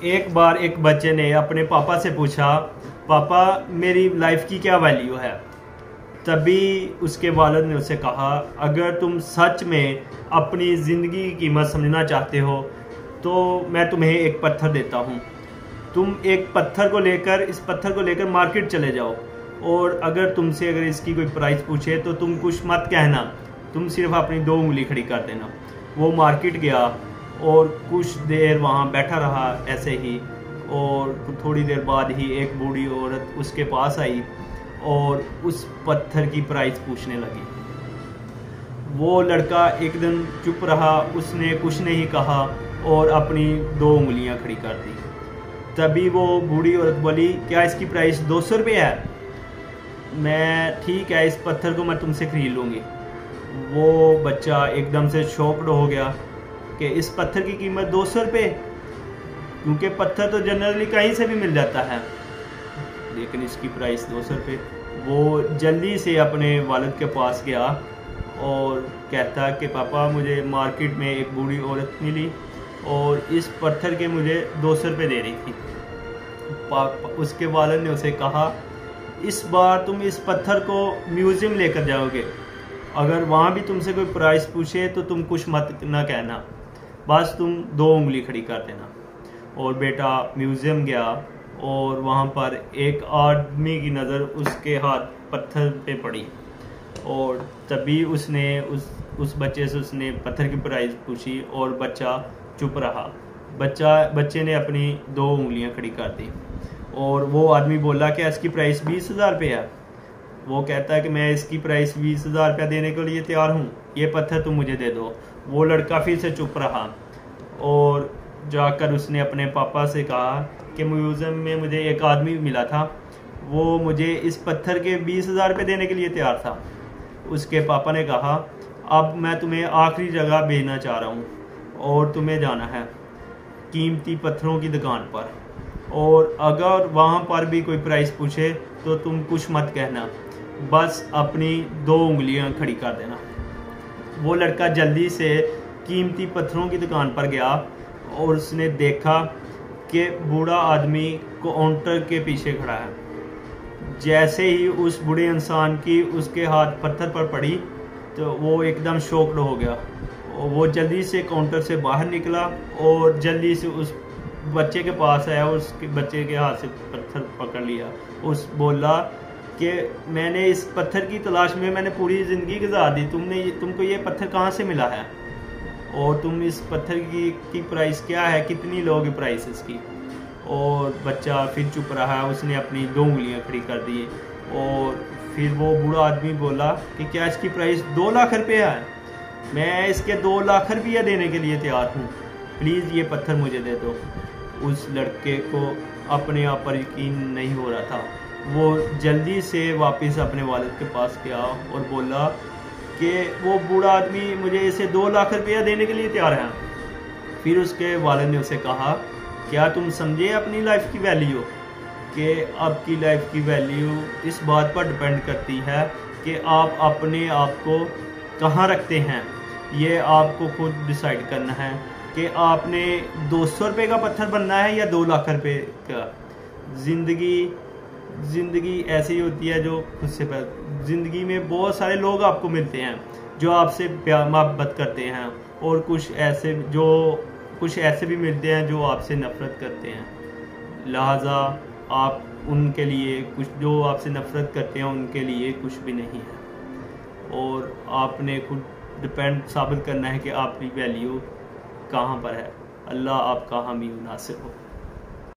एक बार एक बच्चे ने अपने पापा से पूछा, पापा मेरी लाइफ की क्या वैल्यू है। तभी उसके वालिद ने उसे कहा, अगर तुम सच में अपनी ज़िंदगी की कीमत समझना चाहते हो तो मैं तुम्हें एक पत्थर देता हूँ। तुम एक पत्थर को लेकर इस पत्थर को लेकर मार्केट चले जाओ, और अगर तुमसे अगर इसकी कोई प्राइस पूछे तो तुम कुछ मत कहना, तुम सिर्फ अपनी 2 उंगली खड़ी कर देना। वो मार्केट गया और कुछ देर वहाँ बैठा रहा ऐसे ही, और थोड़ी देर बाद ही एक बूढ़ी औरत उसके पास आई और उस पत्थर की प्राइस पूछने लगी। वो लड़का एकदम चुप रहा, उसने कुछ नहीं कहा और अपनी 2 उंगलियां खड़ी कर दी। तभी वो बूढ़ी औरत बोली, क्या इसकी प्राइस 200 रुपये है? मैं ठीक है, इस पत्थर को मैं तुमसे खरीद लूँगी। वो बच्चा एकदम से शॉक्ड हो गया कि इस पत्थर की कीमत 200 रुपये, क्योंकि पत्थर तो जनरली कहीं से भी मिल जाता है, लेकिन इसकी प्राइस 200 रुपये। वो जल्दी से अपने वालिद के पास गया और कहता कि पापा मुझे मार्केट में एक बूढ़ी औरत मिली और इस पत्थर के मुझे 200 रुपये दे रही थी। उसके वालिद ने उसे कहा, इस बार तुम इस पत्थर को म्यूज़ियम लेकर जाओगे, अगर वहाँ भी तुमसे कोई प्राइस पूछे तो तुम कुछ मत ना कहना, बस तुम 2 उंगली खड़ी कर देना। और बेटा म्यूज़ियम गया और वहाँ पर एक आदमी की नज़र उसके हाथ पत्थर पे पड़ी, और तभी उसने उस बच्चे से उसने पत्थर की प्राइस पूछी और बच्चा चुप रहा। बच्चे ने अपनी 2 उंगलियां खड़ी कर दी और वो आदमी बोला कि इसकी प्राइस 20,000 रुपये है। वो कहता है कि मैं इसकी प्राइस 20,000 रुपया देने के लिए तैयार हूँ, ये पत्थर तुम मुझे दे दो। वो लड़का फिर से चुप रहा और जाकर उसने अपने पापा से कहा कि म्यूज़ियम में मुझे एक आदमी मिला था, वो मुझे इस पत्थर के 20,000 रुपये देने के लिए तैयार था। उसके पापा ने कहा, अब मैं तुम्हें आखिरी जगह भेजना चाह रहा हूँ और तुम्हें जाना है कीमती पत्थरों की दुकान पर, और अगर वहाँ पर भी कोई प्राइस पूछे तो तुम कुछ मत कहना, बस अपनी 2 उंगलियाँ खड़ी कर देना। वो लड़का जल्दी से कीमती पत्थरों की दुकान पर गया और उसने देखा कि बूढ़ा आदमी काउंटर के पीछे खड़ा है। जैसे ही उस बूढ़े इंसान की उसके हाथ पत्थर पर पड़ी तो वो एकदम शॉक्ड हो गया, और वो जल्दी से काउंटर से बाहर निकला और जल्दी से उस बच्चे के पास आया, उसके बच्चे के हाथ से पत्थर पकड़ लिया। उस बोला कि मैंने इस पत्थर की तलाश में मैंने पूरी ज़िंदगी गुजार दी, तुमको ये पत्थर कहाँ से मिला है, और तुम इस पत्थर की प्राइस क्या है, कितनी लोगे प्राइस इसकी। और बच्चा फिर चुप रहा, उसने अपनी 2 उंगलियां खड़ी कर दी। और फिर वो बूढ़ा आदमी बोला कि क्या इसकी प्राइस 2 लाख रुपये है? मैं इसके 2 लाख रुपये देने के लिए तैयार हूँ, प्लीज़ ये पत्थर मुझे दे दो। उस लड़के को अपने आप पर यकीन नहीं हो रहा था। वो जल्दी से वापस अपने वालिद के पास गया और बोला कि वो बूढ़ा आदमी मुझे इसे 2 लाख रुपया देने के लिए तैयार है। फिर उसके वालिद ने उसे कहा, क्या तुम समझे अपनी लाइफ की वैल्यू, कि आपकी लाइफ की वैल्यू इस बात पर डिपेंड करती है कि आप अपने आप को कहाँ रखते हैं। ये आपको खुद डिसाइड करना है कि आपने 200 रुपये का पत्थर बनना है या 2 लाख रुपये का। ज़िंदगी ऐसी होती है जो खुद से ज़िंदगी में बहुत सारे लोग आपको मिलते हैं जो आपसे प्यार मोहब्बत करते हैं, और कुछ ऐसे भी मिलते हैं जो आपसे नफ़रत करते हैं। लिहाजा आप उनके लिए कुछ, जो आपसे नफ़रत करते हैं उनके लिए कुछ भी नहीं है, और आपने खुद डिपेंड साबित करना है कि आपकी वैल्यू कहाँ पर है। अल्लाह आपका हामी नासिर हो।